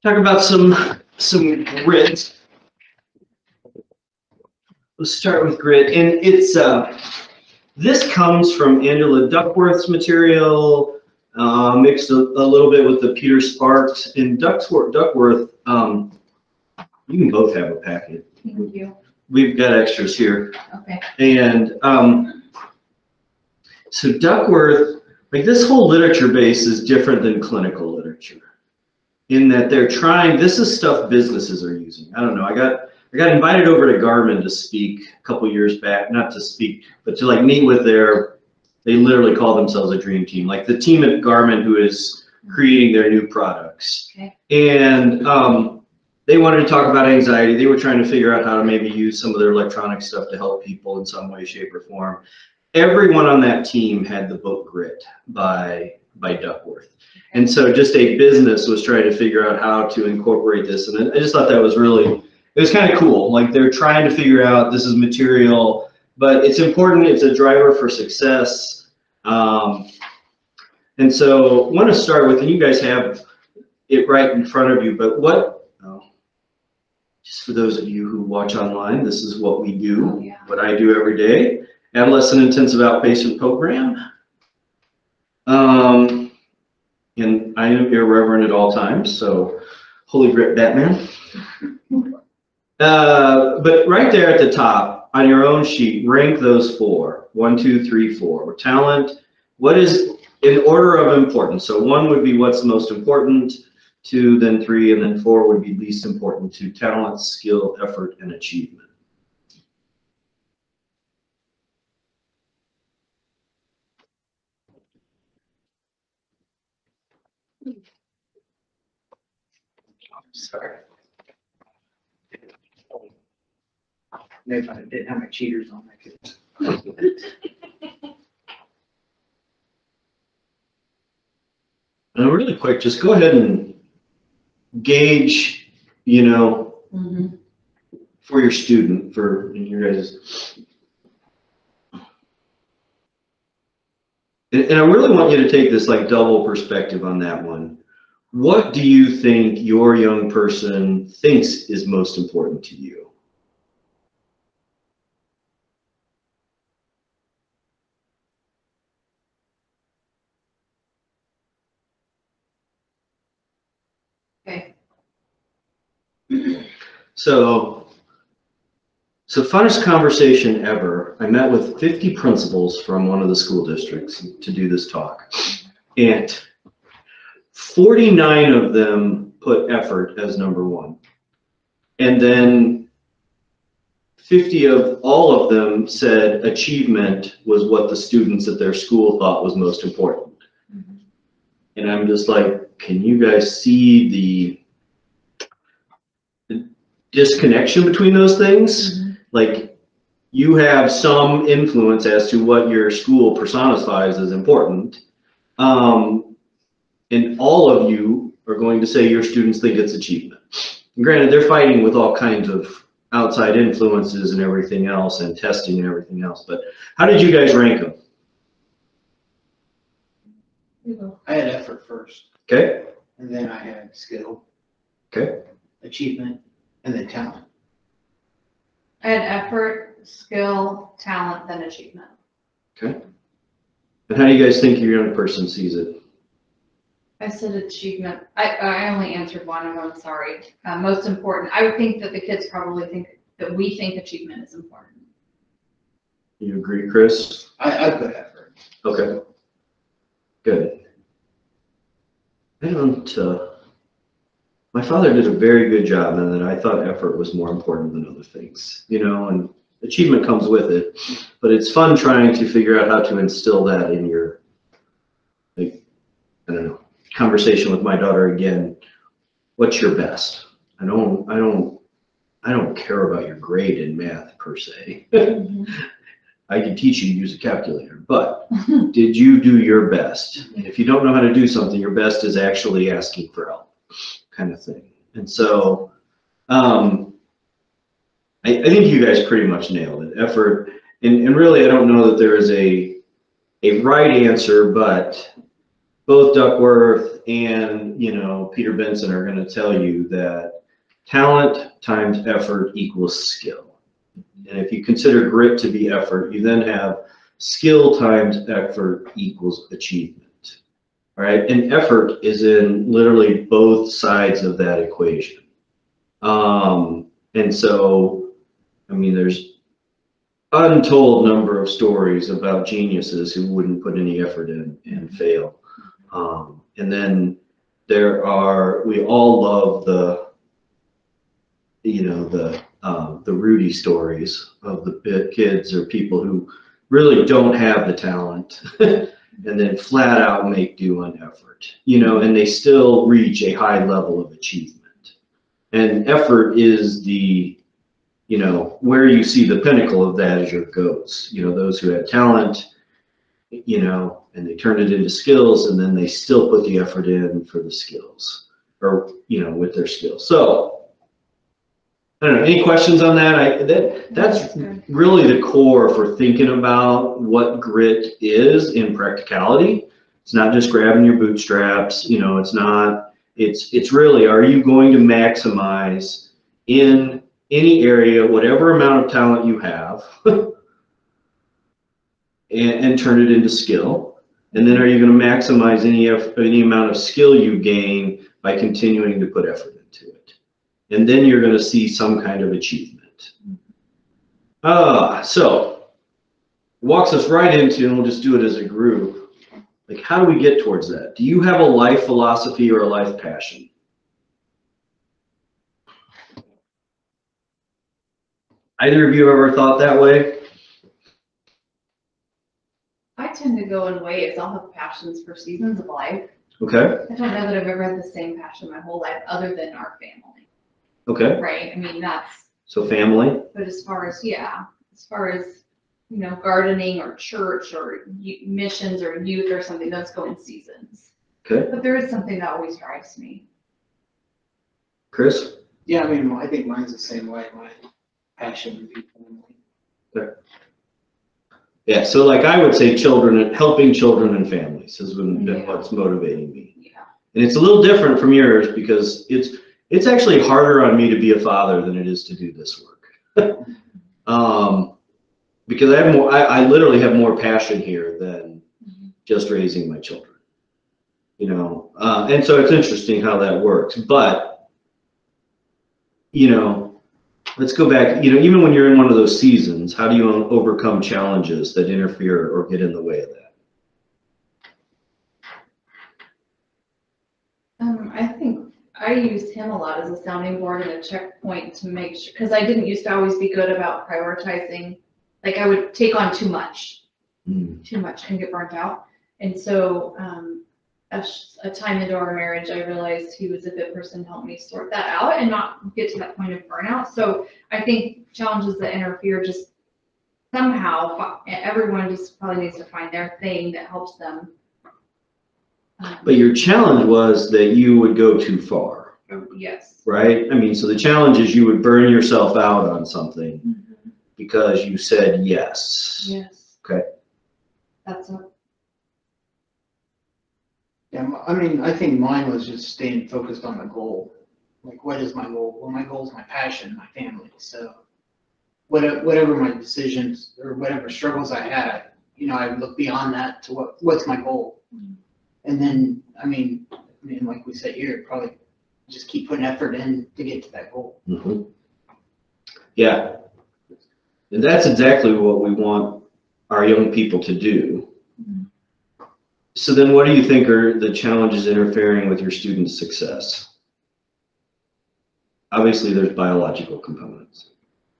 talk about some grit. Let's start with grit, and it's this comes from Angela Duckworth's material, mixed a little bit with the Peter Sparks. In Duckworth, you can both have a packet. Thank you. We've got extras here. Okay. And so Duckworth, like this whole literature base is different than clinical literature in that they're trying, this is stuff businesses are using. I don't know, I got invited over to Garmin to speak a couple years back, not to speak, but to like meet with they literally call themselves a dream team, like the team at Garmin who is creating their new products. Okay. And they wanted to talk about anxiety. They were trying to figure out how to maybe use some of their electronic stuff to help people in some way, shape, or form. Everyone on that team had the book Grit by Duckworth. And so just a business was trying to figure out how to incorporate this. And I just thought that was really, it was kind of cool. Like they're trying to figure out this is material, but it's important. It's a driver for success. And so I want to start with, and you guys have it right in front of you, but just for those of you who watch online, this is what we do, what I do every day. Adolescent Intensive Outpatient Program. And I am irreverent at all times, so Holy Grit Batman. But right there at the top, on your own sheet, rank those four. 1, 2, 3, 4. Talent, what is in order of importance? So 1 would be what's the most important, 2, then 3, and then 4 would be least important to talent, skill, effort, and achievement. Sorry. Maybe I didn't have my cheaters on, I could. And really quick, just go ahead and gauge, for your student, for your guys. And I really want you to take this like double perspective on that one. What do you think your young person thinks is most important to you? Okay. So funnest conversation ever. I met with 50 principals from one of the school districts to do this talk. And 49 of them put effort as number 1. And then 50 of all of them said achievement was what the students at their school thought was most important. Mm-hmm. And I'm just like, can you guys see the disconnection between those things? Mm-hmm. Like you have some influence as to what your school personifies as important. And all of you are going to say your students think it's achievement. And granted, they're fighting with all kinds of outside influences and everything else and testing and everything else. But how did you guys rank them? I had effort first. Okay. And then I had skill. Okay. Achievement, and then talent. I had effort, skill, talent, then achievement. Okay. And how do you guys think your young person sees it? I said achievement. I only answered one of them, sorry. Most important. I would think that the kids probably think that we think achievement is important. You agree, Chris? I put effort. Okay. Good. I don't, my father did a very good job in that I thought effort was more important than other things, and achievement comes with it, but it's fun trying to figure out how to instill that in your, like, I don't know, conversation with my daughter again. What's your best? I don't care about your grade in math per se. Mm-hmm. I can teach you to use a calculator, but did you do your best? If you don't know how to do something, your best is actually asking for help, kind of thing. And so I think you guys pretty much nailed it. Effort, and really I don't know that there is a right answer, but both Duckworth and, Peter Benson are going to tell you that talent times effort equals skill. And if you consider grit to be effort, you then have skill times effort equals achievement. All right, and effort is in literally both sides of that equation. And so, there's untold number of stories about geniuses who wouldn't put any effort in and fail. And then we all love the Rudy stories of the kids or people who really don't have the talent and then flat out make do on effort, and they still reach a high level of achievement. And effort is the, where you see the pinnacle of that is your goats, those who have talent, and they turn it into skills, and then they still put the effort in for the skills or, with their skills. So, I don't know, any questions on that? That's really the core for thinking about what grit is in practicality. It's not just grabbing your bootstraps, it's really, are you going to maximize in any area, whatever amount of talent you have, and turn it into skill? And then are you going to maximize any amount of skill you gain by continuing to put effort into it? And then you're going to see some kind of achievement. So walks us right into, and we'll just do it as a group, like, how do we get towards that? Do you have a life philosophy or a life passion? Either of you ever thought that way? I tend to go in waves. I'll have passions for seasons of life. Okay. I don't know that I've ever had the same passion my whole life other than our family. Okay. Right? That's. So family? But as far as gardening or church or missions or youth or something, those go in seasons. Okay. But there is something that always drives me. Chris? Yeah, I think mine's the same way. My passion would be family. Okay. Yeah, so like I would say helping children and families has been what's motivating me. Yeah. And it's a little different from yours because it's actually harder on me to be a father than it is to do this work. Because I literally have more passion here than just raising my children. And so it's interesting how that works. But, let's go back, even when you're in one of those seasons, how do you overcome challenges that interfere or get in the way of that? I think I used him a lot as a sounding board and a checkpoint to make sure, because I didn't used to always be good about prioritizing. Like I would take on too much and get burnt out. And so a time into our marriage, I realized he was a good person to help me sort that out and not get to that point of burnout. So I think challenges that interfere, just somehow everyone just probably needs to find their thing that helps them. But your challenge was that you would go too far. Yes. Right? So the challenge is you would burn yourself out on something because you said yes. Yes. Okay. That's what. Yeah, I think mine was just staying focused on the goal. Like, what is my goal? Well, my goal is my passion, my family. So whatever my decisions or whatever struggles I had, I would look beyond that to what's my goal. And then, like we said here, probably just keep putting effort in to get to that goal. Yeah. And that's exactly what we want our young people to do. So then what do you think are the challenges interfering with your students' success? Obviously, there's biological components.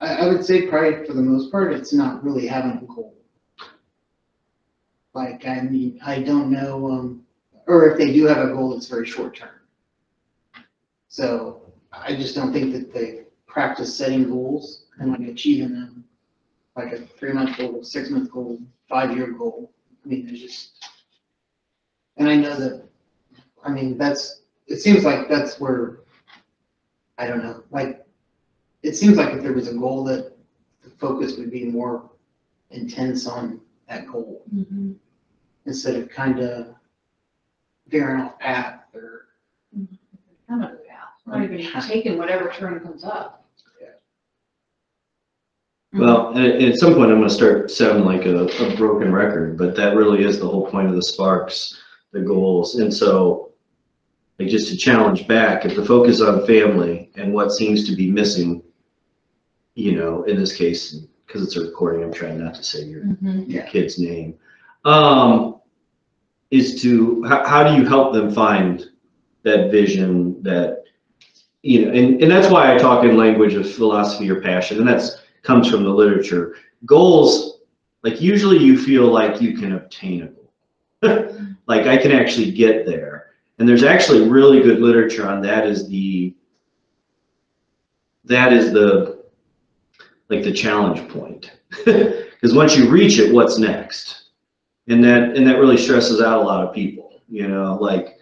I would say probably for the most part, it's not really having a goal. Like, I don't know, or if they do have a goal, it's very short term. So I just don't think that they practice setting goals and like achieving them, like a 3-month goal, 6-month goal, 5-year goal. There's just, and I know that, it seems like that's where, I don't know, like, it seems like if there was a goal that the focus would be more intense on that goal instead of kind of veering off path or. Kind of, yeah, not even taking whatever turn comes up. Well, and at some point I'm going to start sounding like a broken record, but that really is the whole point of the sparks, the goals. And so, like, just to challenge back, if the focus on family and what seems to be missing, you know, in this case, because it's a recording, I'm trying not to say your kid's name, is to, how do you help them find that vision, that, you know, and that's why I talk in language of philosophy or passion, and that's comes from the literature. Goals, like, usually you feel like you can obtain a goal. Like, I can actually get there. And there's actually really good literature on that is the like the challenge point. Because once you reach it, what's next? And that really stresses out a lot of people, you know, like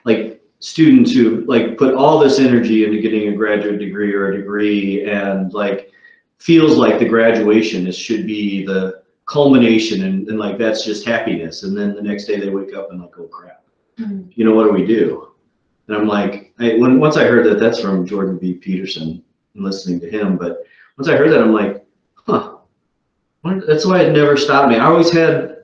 like students who like put all this energy into getting a graduate degree or a degree, and like feels like the graduation should be the culmination, and like that's just happiness, and then the next day they wake up and like, oh crap, you know, what do we do? And I'm like, once I heard that, that's from Jordan B. Peterson and listening to him, but once I heard that, I'm like, huh, that's why it never stopped me.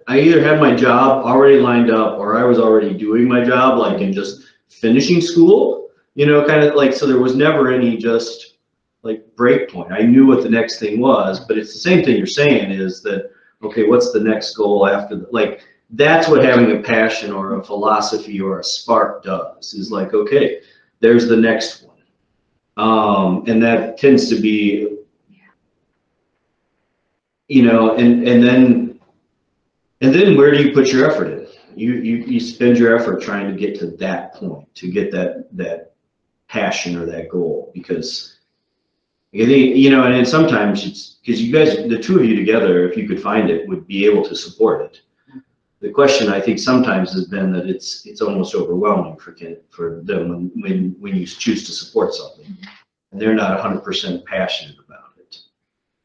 I either had my job already lined up, or I was already doing my job, like in just finishing school, you know, kind of like, so there was never any just like break point. I knew what the next thing was, but it's the same thing you're saying is that, okay, what's the next goal after the, like, that's what having a passion or a philosophy or a spark does, is like, okay, there's the next one. And that tends to be, you know, and then where do you put your effort in? You spend your effort trying to get to that point, to get that passion or that goal, because you know, and sometimes it's because you guys, the two of you together, if you could find it, would be able to support it. The question I think sometimes has been that it's almost overwhelming for them when you choose to support something and they're not 100% passionate about it.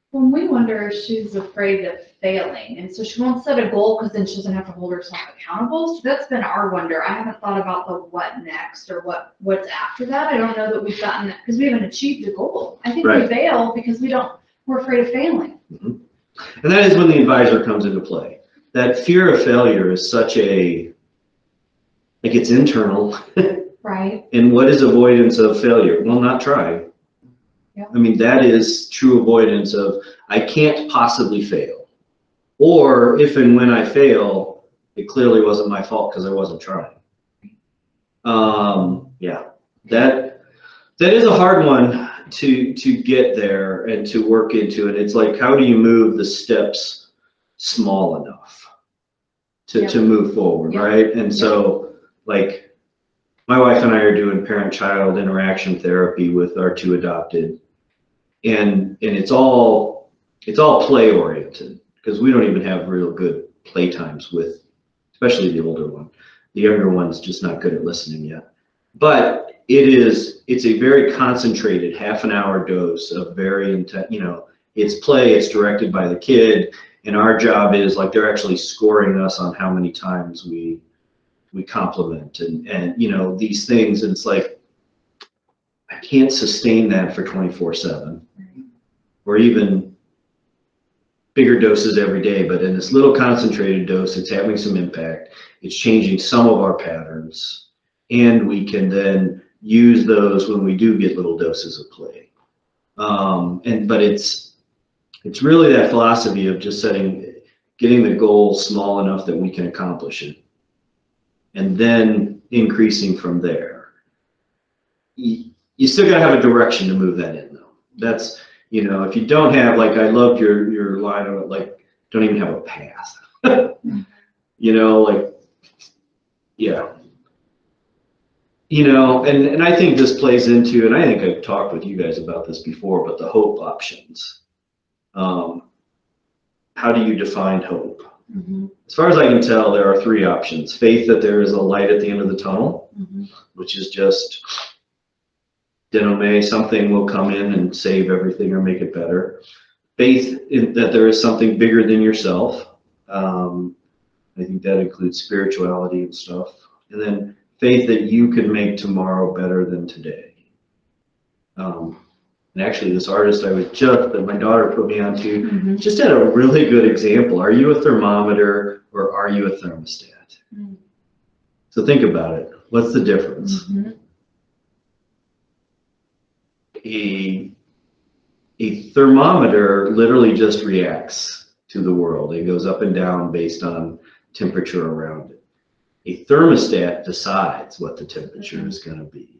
When we wonder if she's afraid of failing, and so she won't set a goal because then she doesn't have to hold herself accountable. So that's been our wonder. I haven't thought about the what next or what's after that. I don't know that we've gotten that because we haven't achieved a goal. I think we fail because we're afraid of failing. And that is when the advisor comes into play. That fear of failure is such like it's internal. Right. And what is avoidance of failure? Well, not try. Yeah. I mean, that is true avoidance of, I can't possibly fail. Or if and when I fail, it clearly wasn't my fault because I wasn't trying. Yeah, that is a hard one to get there and to work into it. It's like, how do you move the steps small enough to move forward, right? And so, like, my wife and I are doing parent-child interaction therapy with our two adopted, and it's all play-oriented, because we don't even have real good play times with, especially the older one. The younger one's just not good at listening yet. But it's a very concentrated half-an-hour dose of very intense, you know, it's play, it's directed by the kid, and our job is, like, they're actually scoring us on how many times we compliment and you know, these things, and it's like, I can't sustain that for 24/7 or even bigger doses every day, but in this little concentrated dose, it's having some impact. It's changing some of our patterns, and we can then use those when we do get little doses of play. But it's really that philosophy of just getting the goal small enough that we can accomplish it, and then increasing from there. You still gotta have a direction to move that in, though. That's, you know, if you don't have, like, I loved your line on it, like, don't even have a path. You know, like, yeah. You know, and I think this plays into, and I think I've talked with you guys about this before, but the hope options. How do you define hope? As far as I can tell, there are three options. Faith that there is a light at the end of the tunnel, which is just, something will come in and save everything or make it better. Faith that there is something bigger than yourself. I think that includes spirituality and stuff. And then faith that you can make tomorrow better than today. And actually, this artist that my daughter put me onto just had a really good example. Are you a thermometer or are you a thermostat? So think about it. What's the difference? A thermometer literally just reacts to the world. It goes up and down based on temperature around it. A thermostat decides what the temperature is going to be.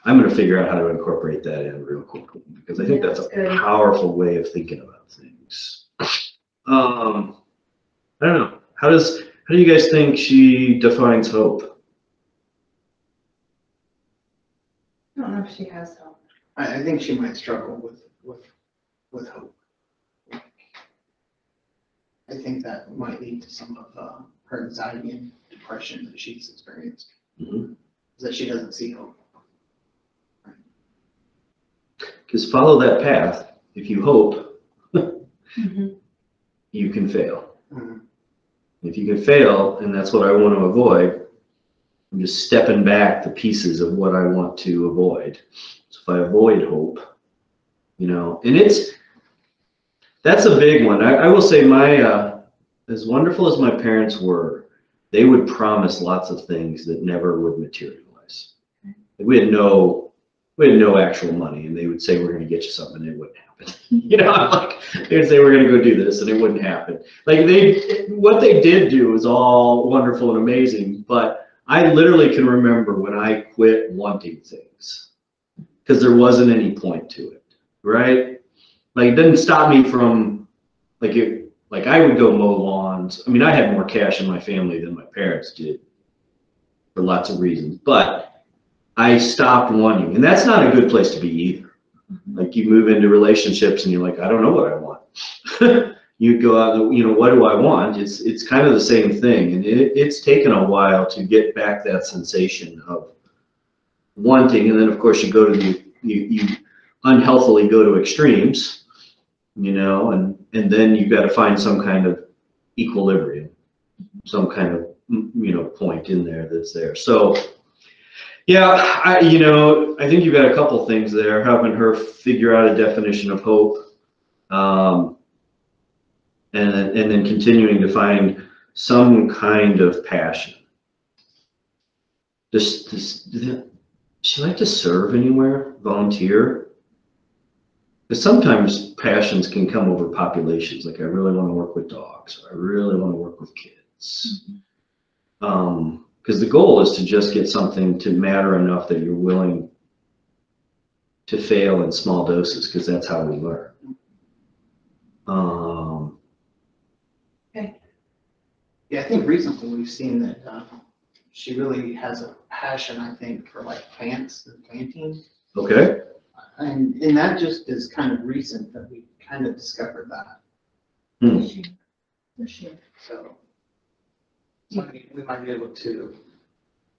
I'm going to figure out how to incorporate that in real quickly because I think that's a powerful way of thinking about things. I don't know. How do you guys think she defines hope? I don't know if she has hope. I think she might struggle with hope. I think that might lead to some of her anxiety and depression that she's experienced. That she doesn't see hope. Because follow that path. If you hope, you can fail. If you can fail, and that's what I want to avoid, I'm just stepping back the pieces of what I want to avoid. So if I avoid hope, and that's a big one. I will say as wonderful as my parents were, they would promise lots of things that never would materialize. We had no actual money, and they would say, we're going to get you something, and it wouldn't happen. They would say, we're going to go do this, and it wouldn't happen. What they did do was all wonderful and amazing, but I literally can remember when I quit wanting things because there wasn't any point to it, right? It didn't stop me from, I would go mow lawns. I mean, I had more cash in my family than my parents did for lots of reasons, but I stopped wanting, and that's not a good place to be either. You move into relationships and you're like, I don't know what I want. You go out, what do I want? It's kind of the same thing, and it's taken a while to get back that sensation of wanting, and then of course you go to you unhealthily go to extremes, and then you've got to find some kind of equilibrium, some kind of point in there that's there. So. Yeah, I think you've got a couple things there, helping her figure out a definition of hope, and then continuing to find some kind of passion. Does she like to serve anywhere, volunteer? Because sometimes passions can come over populations. I really want to work with dogs, or I really want to work with kids. Because the goal is to just get something to matter enough that you're willing to fail in small doses, because that's how we learn. Okay. Yeah, I think recently we've seen that she really has a passion, I think, for plants and planting. Okay. And that just is kind of recent that we kind of discovered that. For sure. So. We might be able to.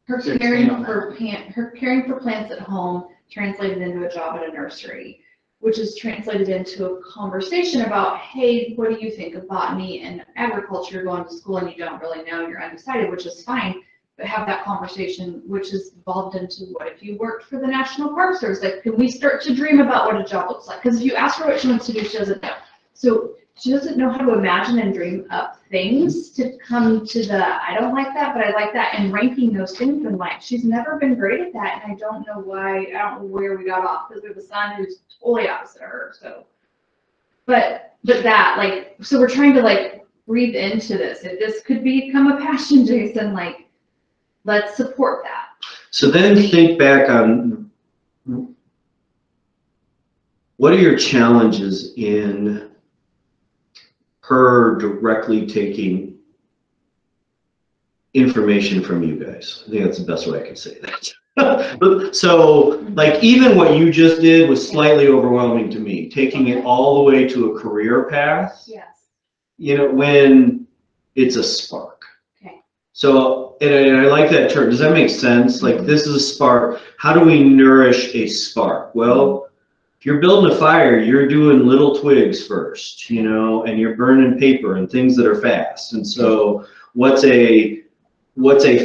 Her caring for plants at home translated into a job at a nursery, which is translated into a conversation about, hey, what do you think of botany and agriculture? You're going to school and you don't really know, you're undecided, which is fine, but have that conversation, which is evolved into, what if you worked for the National Park Service? Can we start to dream about what a job looks like? Because if you ask her what she wants to do, she doesn't know. So she doesn't know how to imagine and dream up things to come to the, I don't like that, but I like that, and ranking those things in life. She's never been great at that, and I don't know why, I don't know where we got off, because we have a son who's totally opposite of her, so. But that, so we're trying to breathe into this. If this could become a passion, Jason, let's support that. So then think back on, what are your challenges in her directly taking information from you guys? I think that's the best way I can say that. So, even what you just did was slightly overwhelming to me, taking it all the way to a career path. Yes. When it's a spark. Okay. So, and I like that term. Does that make sense? This is a spark. How do we nourish a spark? Well, if you're building a fire, you're doing little twigs first, you know, and you're burning paper and things that are fast. And so what's a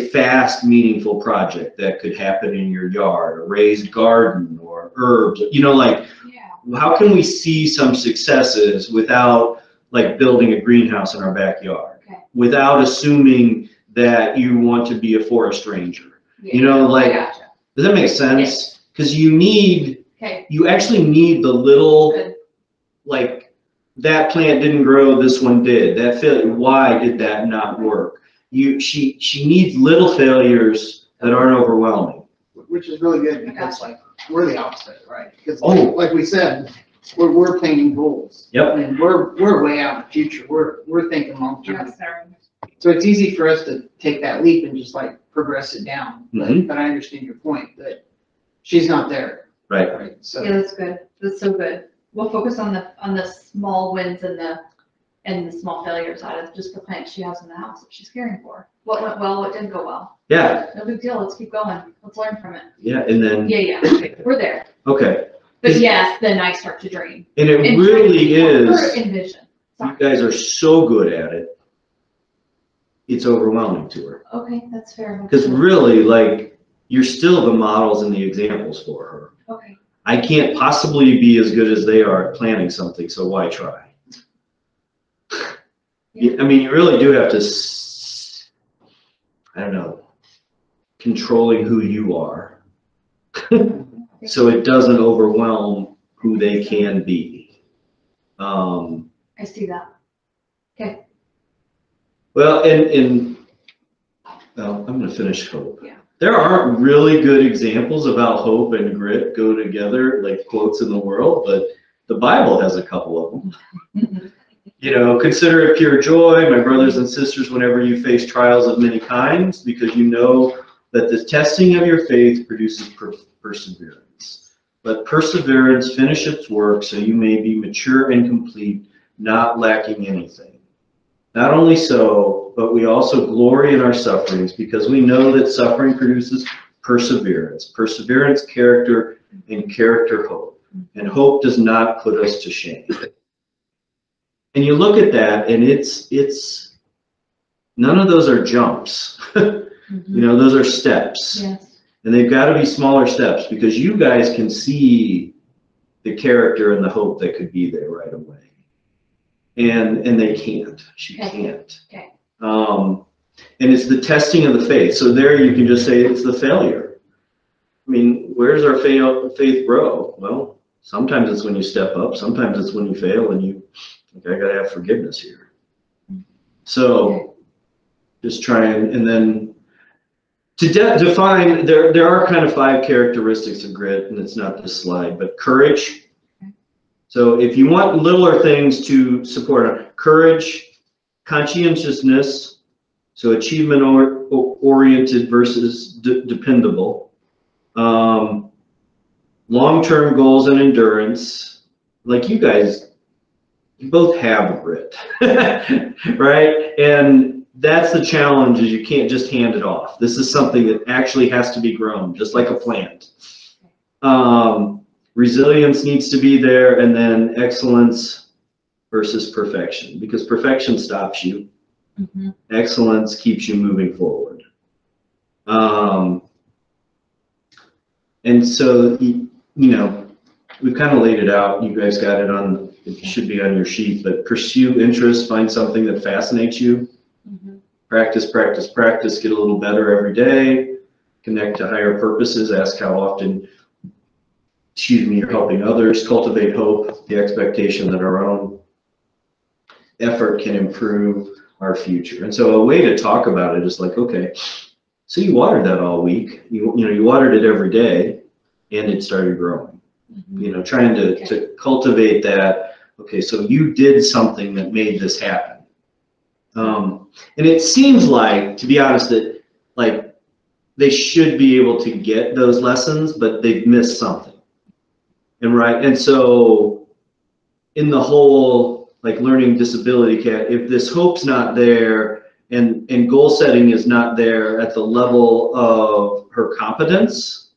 fast, meaningful project that could happen in your yard, a raised garden or herbs, you know, like, how can we see some successes without like building a greenhouse in our backyard, without assuming that you want to be a forest ranger? You know, like, does that make sense? Because you actually need the little, like, that plant didn't grow, this one did. That failure, why did that not work? She needs little failures that aren't overwhelming. Which is really good, because like, we're the opposite, right? Because like we said, we're planning goals. Yep. And we're way out in the future. We're thinking long term. So it's easy for us to take that leap and just like progress it down. But I understand your point that she's not there. Right. So Yeah, that's good. That's so good. We'll focus on the small wins and the small failures out of just the plants she has in the house that she's caring for. What went well, what didn't go well. Yeah. No big deal. Let's keep going. Let's learn from it. Yeah, and then. Yeah. We're there. Okay. But yes, then I start to dream. And it really is. Envision. You guys are so good at it. It's overwhelming to her. Okay, that's fair. Because really, like, you're still the models and the examples for her. Okay. I can't possibly be as good as they are at planning something, so why try? I mean, you really do have to, I don't know, controlling who you are so it doesn't overwhelm who they can be. I see that. Okay. Well, I'm going to finish hope. Yeah. There aren't really good examples of how hope and grit go together, like quotes in the world, but the Bible has a couple of them. You know, consider it pure joy, my brothers and sisters, whenever you face trials of many kinds, because you know that the testing of your faith produces perseverance. Let perseverance finish its work so you may be mature and complete, not lacking anything. Not only so, but we also glory in our sufferings, because we know that suffering produces perseverance. Perseverance, character, and character, hope. And hope does not put us to shame. And you look at that, and it's none of those are jumps. You know, those are steps. Yes. And they've got to be smaller steps, because you guys can see the character and the hope that could be there right away. And they can't. She can't. Okay. And it's the testing of the faith. So there you can just say it's the failure. I mean, where's our faith grow? Well, sometimes it's when you step up. Sometimes it's when you fail and you, okay, I got to have forgiveness here. So just try and then to define, there are kind of 5 characteristics of grit, and it's not this slide, but courage. So if you want littler things to support courage, conscientiousness, so achievement oriented versus dependable, long-term goals and endurance. Like you guys, you both have grit, right? And that's the challenge, is you can't just hand it off. This is something that actually has to be grown, just like a plant. Resilience needs to be there, and then excellence versus perfection, because perfection stops you. Excellence keeps you moving forward. And so, you know, we've kind of laid it out. You guys got it on, it should be on your sheet, but pursue interest, find something that fascinates you. Practice, practice, practice, get a little better every day. Connect to higher purposes, ask how often, you're helping others. Cultivate hope, the expectation that our own effort can improve our future. And so a way to talk about it is like, okay, so you watered that all week. You know, you watered it every day, and it started growing. You know, trying to cultivate that. Okay, so you did something that made this happen. And it seems like, to be honest, that like they should be able to get those lessons, but they've missed something. And so in the whole like learning disability cat, if this hope's not there and goal setting is not there at the level of her competence,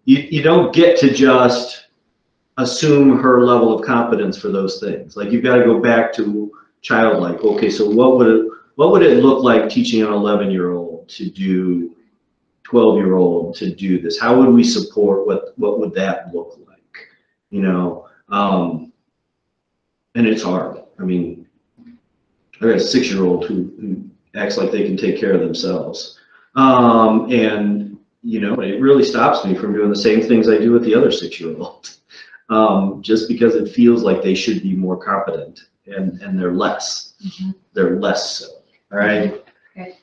you don't get to just assume her level of competence for those things. Like you've got to go back to childlike. Okay, so what would it look like teaching an 11-year-old to do, 12-year-old to do this? How would we support, what would that look like? You know, and it's hard. I mean, I got a 6-year-old who acts like they can take care of themselves. And, you know, it really stops me from doing the same things I do with the other 6-year-old. Just because it feels like they should be more competent, and they're less. Mm-hmm. They're less so. All right. Okay.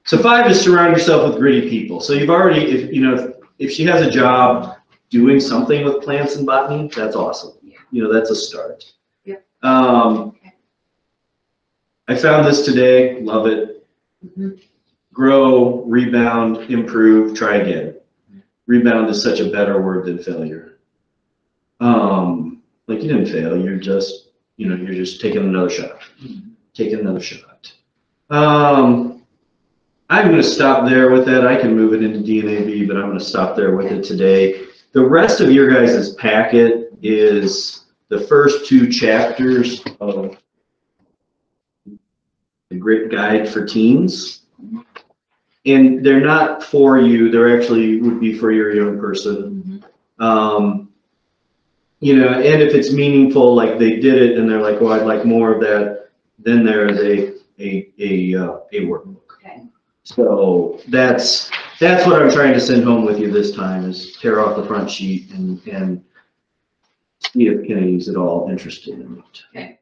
So 5 is surround yourself with gritty people. So you've already, if she has a job doing something with plants and botany, that's awesome. Yeah. You know, that's a start. Yeah. I found this today. Love it. Mm-hmm. Grow, rebound, improve, try again. Rebound is such a better word than failure. Like you didn't fail, you're just taking another shot. Taking another shot. I'm going to stop there with that. I can move it into DNAB, but I'm going to stop there with it today. The rest of your guys' packet is the first 2 chapters of the Grit Guide for Teens. And they're not for you, they're actually would be for your young person. Mm-hmm. You know, and if it's meaningful, like they did it and they're like, oh, I'd like more of that, then there's a workbook. Okay. So that's what I'm trying to send home with you this time, is tear off the front sheet and see if Kennedy's at all interested in it. Okay.